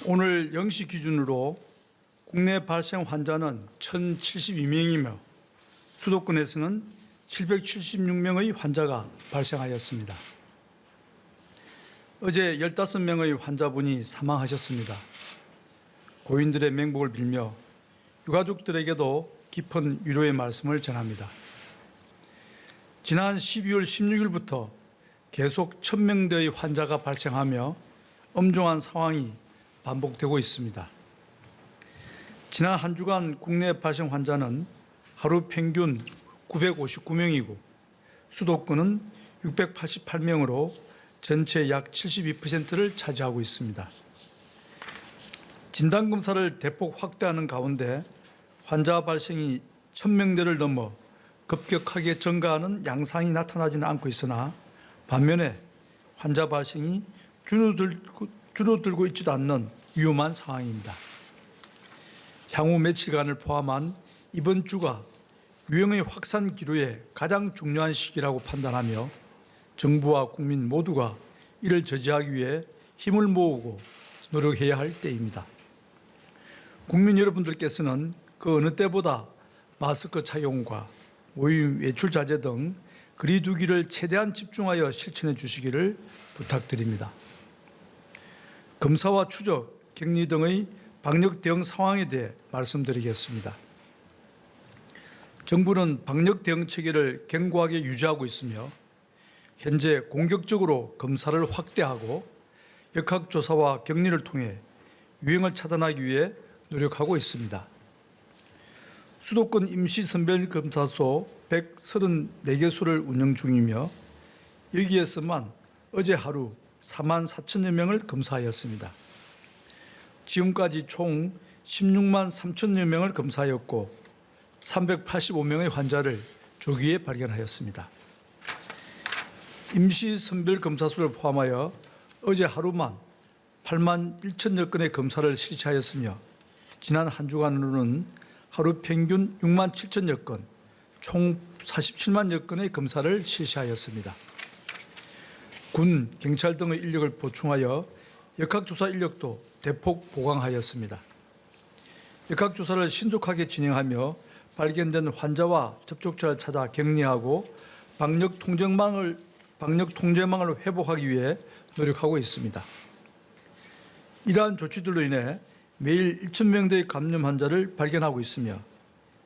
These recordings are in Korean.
오늘 0시 기준으로 국내 발생 환자는 1,072명이며 수도권에서는 776명의 환자가 발생하였습니다. 어제 15명의 환자분이 사망하셨습니다. 고인들의 명복을 빌며 유가족들에게도 깊은 위로의 말씀을 전합니다. 지난 12월 16일부터 계속 1,000명대의 환자가 발생하며 엄중한 상황이 반복되고 있습니다. 지난 한 주간 국내 발생 환자는 하루 평균 959명이고 수도권은 688명으로 전체 약 72%를 차지하고 있습니다. 진단검사를 대폭 확대하는 가운데 환자 발생이 1,000명대를 넘어 급격하게 증가하는 양상이 나타나지는 않고 있으나 반면에 환자 발생이 줄어들고 있지도 않는 위험한 상황입니다. 향후 며칠간을 포함한 이번 주가 유행의 확산 기로에 가장 중요한 시기라고 판단하며 정부와 국민 모두가 이를 저지하기 위해 힘을 모으고 노력해야 할 때입니다. 국민 여러분들께서는 그 어느 때보다 마스크 착용과 모임 외출 자제 등 거리 두기를 최대한 집중하여 실천해 주시기를 부탁드립니다. 검사와 추적, 격리 등의 방역 대응 상황에 대해 말씀드리겠습니다. 정부는 방역 대응 체계를 견고하게 유지하고 있으며 현재 공격적으로 검사를 확대하고 역학조사와 격리를 통해 유행을 차단하기 위해 노력하고 있습니다. 수도권 임시선별검사소 134개소를 운영 중이며 여기에서만 어제 하루 4만 4천여 명을 검사하였습니다. 지금까지 총 16만 3천여 명을 검사하였고 385명의 환자를 조기에 발견하였습니다. 임시선별검사소를 포함하여 어제 하루만 8만 1천여 건의 검사를 실시하였으며 지난 한 주간으로는 하루 평균 6만 7천여 건, 총 47만여 건의 검사를 실시하였습니다. 군, 경찰 등의 인력을 보충하여 역학조사 인력도 대폭 보강하였습니다. 역학조사를 신속하게 진행하며 발견된 환자와 접촉자를 찾아 격리하고 방역 통제망을 회복하기 위해 노력하고 있습니다. 이러한 조치들로 인해 매일 1,000명대의 감염 환자를 발견하고 있으며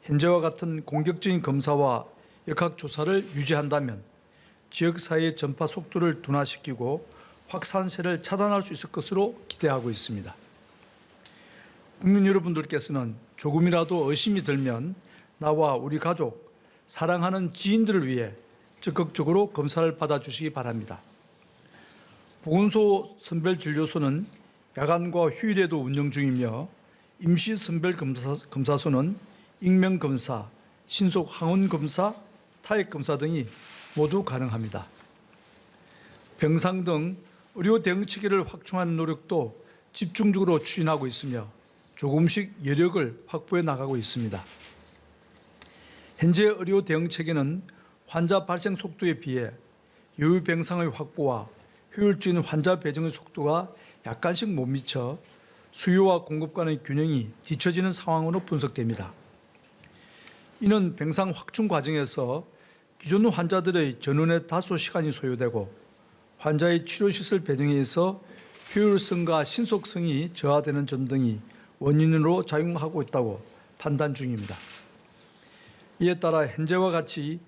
현재와 같은 공격적인 검사와 역학조사를 유지한다면 지역사회의 전파 속도를 둔화시키고 확산세를 차단할 수 있을 것으로 기대하고 있습니다. 국민 여러분들께서는 조금이라도 의심이 들면 나와 우리 가족, 사랑하는 지인들을 위해 적극적으로 검사를 받아주시기 바랍니다. 보건소 선별진료소는 야간과 휴일에도 운영 중이며 임시선별검사소는 익명검사, 신속항원검사, 타액검사 등이 모두 가능합니다. 병상 등 의료 대응 체계를 확충하는 노력도 집중적으로 추진하고 있으며 조금씩 여력을 확보해 나가고 있습니다. 현재 의료 대응 체계는 환자 발생 속도에 비해 여유 병상의 확보와 효율적인 환자 배정의 속도가 약간씩 못 미쳐 수요와 공급 간의 균형이 뒤처지는 상황으로 분석됩니다. 이는 병상 확충 과정에서 기존 환자들의 전원에 다소 시간이 소요되고 환자의 치료시설 배정에 있어 효율성과 신속성이 저하되는 점 등이 원인으로 작용하고 있다고 판단 중입니다. 이에 따라 현재와 같이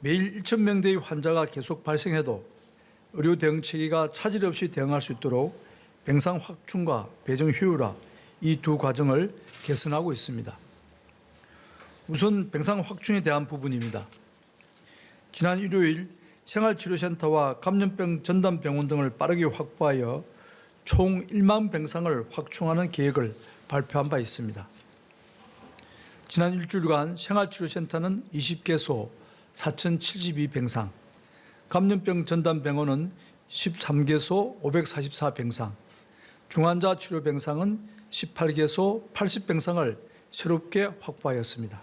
매일 1,000명대의 환자가 계속 발생해도 의료 대응 체계가 차질 없이 대응할 수 있도록 병상 확충과 배정 효율화 이 두 과정을 개선하고 있습니다. 우선 병상 확충에 대한 부분입니다. 지난 일요일 생활치료센터와 감염병 전담병원 등을 빠르게 확보하여 총 1만 병상을 확충하는 계획을 발표한 바 있습니다. 지난 일주일간 생활치료센터는 20개소 4,072병상, 감염병 전담병원은 13개소 544병상, 중환자 치료병상은 18개소 80병상을 새롭게 확보하였습니다.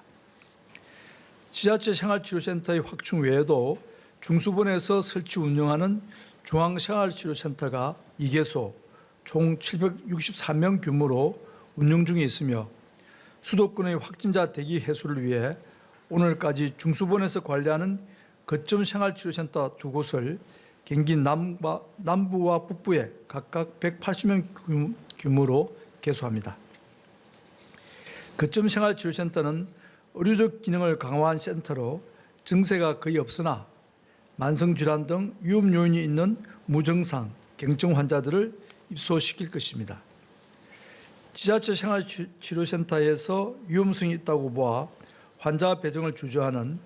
지자체 생활치료센터의 확충 외에도 중수본에서 설치 운영하는 중앙생활치료센터가 2개소, 총 764명 규모로 운영 중에 있으며 수도권의 확진자 대기 해소를 위해 오늘까지 중수본에서 관리하는 거점 생활치료센터 2곳을 경기 남부와 북부에 각각 180명 규모로 개소합니다. 거점 생활치료센터는 의료적 기능을 강화한 센터로 증세가 거의 없으나 만성질환 등 위험 요인이 있는 무증상, 경증 환자들을 입소시킬 것입니다. 지자체 생활치료센터에서 위험성이 있다고 보아 환자 배정을 주저하는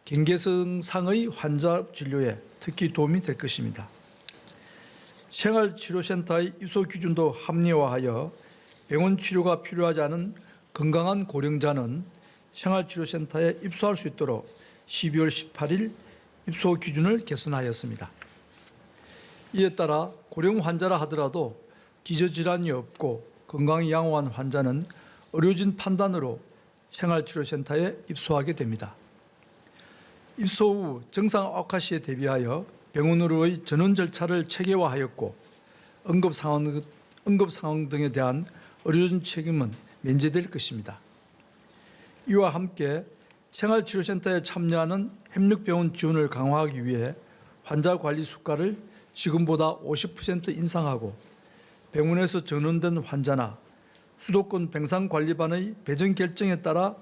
경계성상의 환자 진료에 특히 도움이 될 것입니다. 생활치료센터의 입소 기준도 합리화하여 병원 치료가 필요하지 않은 건강한 고령자는 생활치료센터에 입소할 수 있도록 12월 18일 입소 기준을 개선하였습니다. 이에 따라 고령 환자라 하더라도 기저질환이 없고 건강이 양호한 환자는 의료진 판단으로 생활치료센터에 입소하게 됩니다. 입소 후 증상 악화 시에 대비하여 병원으로의 전원 절차를 체계화하였고 응급 상황 등에 대한 의료진 책임은 면제될 것입니다. 이와 함께 생활치료센터에 참여하는 협력병원 지원을 강화하기 위해 환자 관리 수가를 지금보다 50% 인상하고 병원에서 전원된 환자나 수도권 병상관리반의 배정 결정에 따라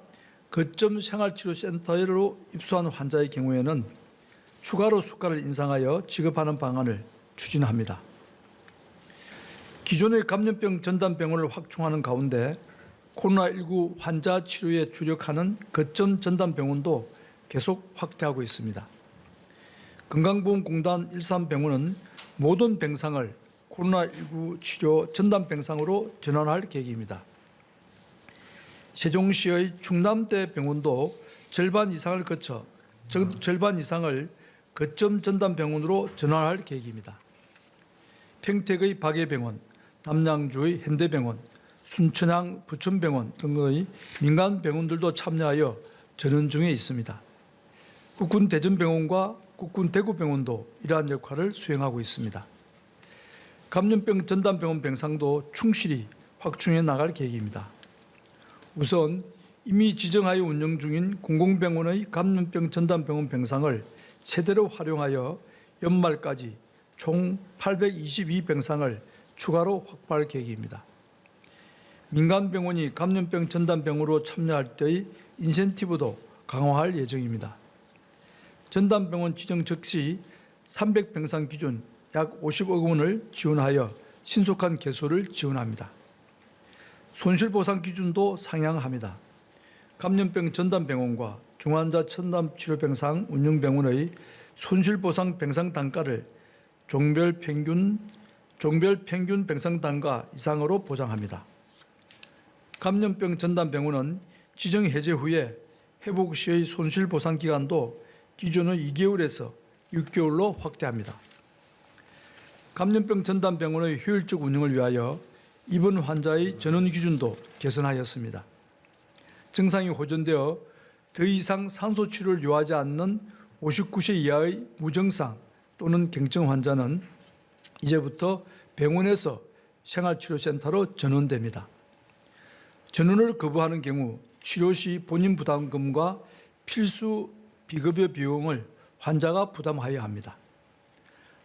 거점 생활치료센터로 입소한 환자의 경우에는 추가로 수가를 인상하여 지급하는 방안을 추진합니다. 기존의 감염병 전담병원을 확충하는 가운데 코로나19 환자 치료에 주력하는 거점 전담병원도 계속 확대하고 있습니다. 건강보험공단 일산병원은 모든 병상을 코로나19 치료 전담병상으로 전환할 계획입니다. 세종시의 충남대 병원도 절반 이상을 거쳐 절반 이상을 거점 전담병원으로 전환할 계획입니다. 평택의 박예병원, 남양주의 현대병원, 순천향 부천병원 등의 민간 병원들도 참여하여 전원 중에 있습니다. 국군 대전병원과 국군 대구병원도 이러한 역할을 수행하고 있습니다. 감염병 전담병원 병상도 충실히 확충해 나갈 계획입니다. 우선 이미 지정하여 운영 중인 공공병원의 감염병 전담병원 병상을 최대로 활용하여 연말까지 총 822병상을 추가로 확보할 계획입니다. 민간병원이 감염병 전담병으로 참여할 때의 인센티브도 강화할 예정입니다. 전담병원 지정 즉시 300병상 기준 약 50억 원을 지원하여 신속한 개소를 지원합니다. 손실보상 기준도 상향합니다. 감염병 전담병원과 중환자 전담치료병상 운영병원의 손실보상 병상 단가를 종별 평균 병상 단가 이상으로 보장합니다. 감염병 전담병원은 지정 해제 후에 회복 시의 손실보상 기간도 기존의 2개월에서 6개월로 확대합니다. 감염병 전담병원의 효율적 운영을 위하여 입원 환자의 전원 기준도 개선하였습니다. 증상이 호전되어 더 이상 산소 치료를 요하지 않는 59세 이하의 무증상 또는 경증 환자는 이제부터 병원에서 생활치료센터로 전원됩니다. 전원을 거부하는 경우 치료 시 본인 부담금과 필수 비급여 비용을 환자가 부담하여야 합니다.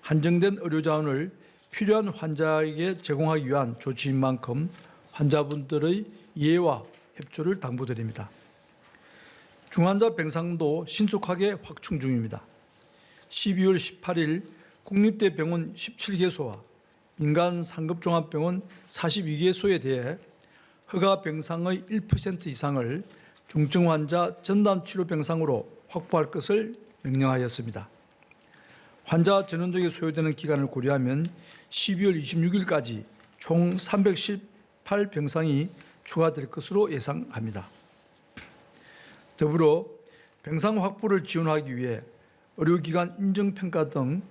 한정된 의료자원을 필요한 환자에게 제공하기 위한 조치인 만큼 환자분들의 이해와 협조를 당부드립니다. 중환자 병상도 신속하게 확충 중입니다. 12월 18일 국립대병원 17개소와 민간 상급종합병원 42개소에 대해 허가 병상의 1% 이상을 중증 환자 전담치료 병상으로 확보할 것을 명령하였습니다. 환자 전원 등에 소요되는 기간을 고려하면 12월 26일까지 총 318병상이 추가될 것으로 예상합니다. 더불어 병상 확보를 지원하기 위해 의료기관 인정평가 등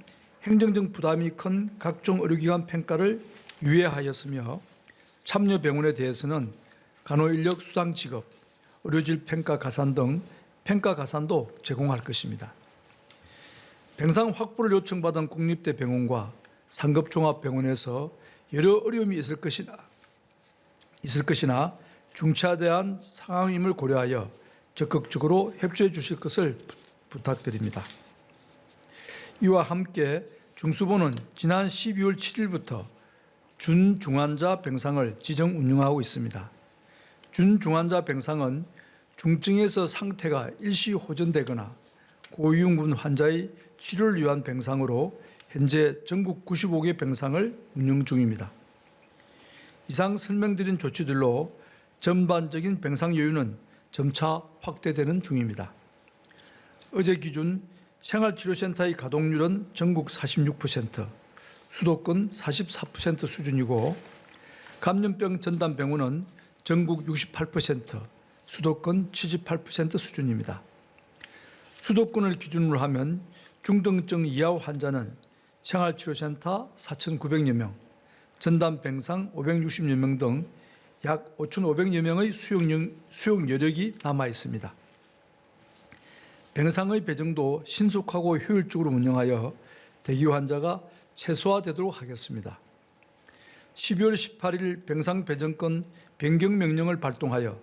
행정적 부담이 큰 각종 의료기관 평가를 유예하였으며 참여 병원에 대해서는 간호인력 수당 지급, 의료질 평가 가산 등 평가 가산도 제공할 것입니다. 병상 확보를 요청받은 국립대병원과 상급종합병원에서 여러 어려움이 있을 것이나 중차대한 상황임을 고려하여 적극적으로 협조해 주실 것을 부탁드립니다. 이와 함께 중수본은 지난 12월 7일부터 준중환자 병상을 지정 운영하고 있습니다. 준중환자 병상은 중증에서 상태가 일시 호전되거나 고위험군 환자의 치료를 위한 병상으로 현재 전국 95개 병상을 운영 중입니다. 이상 설명드린 조치들로 전반적인 병상 여유는 점차 확대되는 중입니다. 어제 기준 생활치료센터의 가동률은 전국 46%, 수도권 44% 수준이고 감염병 전담병원은 전국 68%, 수도권 78% 수준입니다. 수도권을 기준으로 하면 중등증 이하 환자는 생활치료센터 4,900여 명, 전담병상 560여 명 등 약 5,500여 명의 수용 여력이 남아 있습니다. 병상의 배정도 신속하고 효율적으로 운영하여 대기 환자가 최소화되도록 하겠습니다. 12월 18일 병상 배정권 변경 명령을 발동하여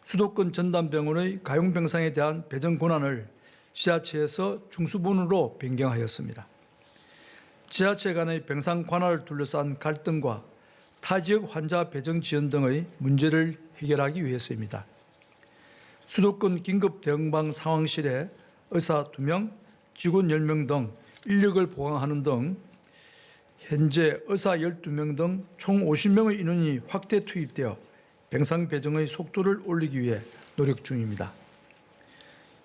수도권 전담병원의 가용병상에 대한 배정 권한을 지자체에서 중수본으로 변경하였습니다. 지자체 간의 병상 관할을 둘러싼 갈등과 타지역 환자 배정 지연 등의 문제를 해결하기 위해서입니다. 수도권 긴급대응방 상황실에 의사 2명, 직원 10명 등 인력을 보강하는 등 현재 의사 12명 등 총 50명의 인원이 확대 투입되어 병상 배정의 속도를 올리기 위해 노력 중입니다.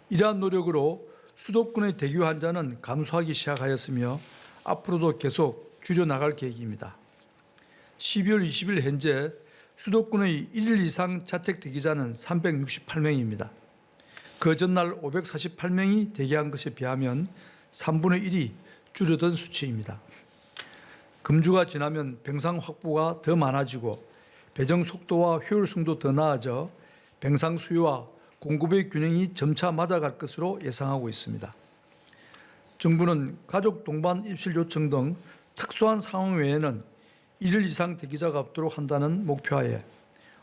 이러한 노력으로 수도권의 대기 환자는 감소하기 시작하였으며 앞으로도 계속 줄여나갈 계획입니다. 12월 20일 현재 수도권의 1일 이상 자택 대기자는 368명입니다. 그 전날 548명이 대기한 것에 비하면 3분의 1이 줄어든 수치입니다. 금주가 지나면 병상 확보가 더 많아지고 배정 속도와 효율성도 더 나아져 병상 수요와 공급의 균형이 점차 맞아갈 것으로 예상하고 있습니다. 정부는 가족 동반 입실 요청 등 특수한 상황 외에는 1일 이상 대기자가 없도록 한다는 목표하에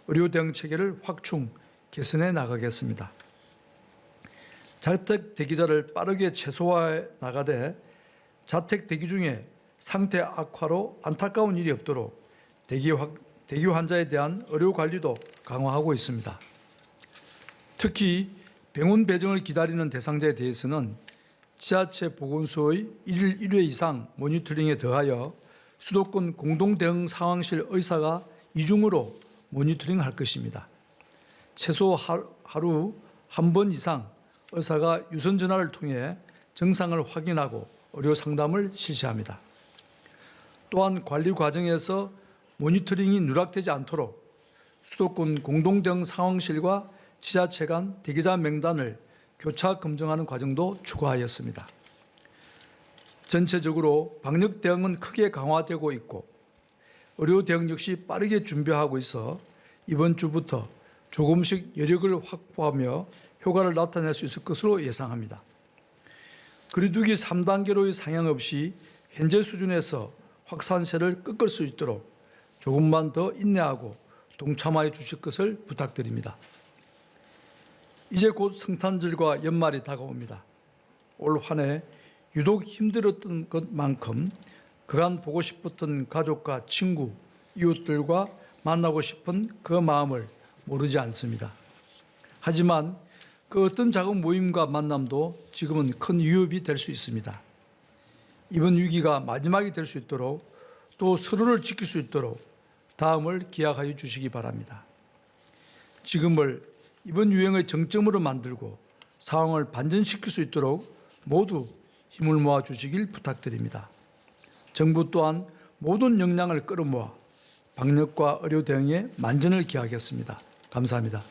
의료 대응 체계를 확충, 개선해 나가겠습니다. 자택 대기자를 빠르게 최소화해 나가되 자택 대기 중에 상태 악화로 안타까운 일이 없도록 대기 환자에 대한 의료 관리도 강화하고 있습니다. 특히 병원 배정을 기다리는 대상자에 대해서는 지자체 보건소의 1일 1회 이상 모니터링에 더하여 수도권 공동대응 상황실 의사가 이중으로 모니터링할 것입니다. 최소 하루 한 번 이상 의사가 유선 전화를 통해 증상을 확인하고 의료 상담을 실시합니다. 또한 관리 과정에서 모니터링이 누락되지 않도록 수도권 공동대응 상황실과 지자체 간 대기자 명단을 교차 검증하는 과정도 추가하였습니다. 전체적으로 방역 대응은 크게 강화되고 있고 의료 대응 역시 빠르게 준비하고 있어 이번 주부터 조금씩 여력을 확보하며 효과를 나타낼 수 있을 것으로 예상합니다. 거리두기 3단계로의 상향 없이 현재 수준에서 확산세를 꺾을 수 있도록 조금만 더 인내하고 동참하여 주실 것을 부탁드립니다. 이제 곧 성탄절과 연말이 다가옵니다. 올 한 해 유독 힘들었던 것만큼 그간 보고 싶었던 가족과 친구, 이웃들과 만나고 싶은 그 마음을 모르지 않습니다. 하지만 그 어떤 작은 모임과 만남도 지금은 큰 위협이 될 수 있습니다. 이번 위기가 마지막이 될 수 있도록 또 서로를 지킬 수 있도록 다음을 기약하여 주시기 바랍니다. 지금을 이번 유행의 정점으로 만들고 상황을 반전시킬 수 있도록 모두 힘을 모아 주시길 부탁드립니다. 정부 또한 모든 역량을 끌어모아 방역과 의료 대응에 만전을 기하겠습니다. 감사합니다.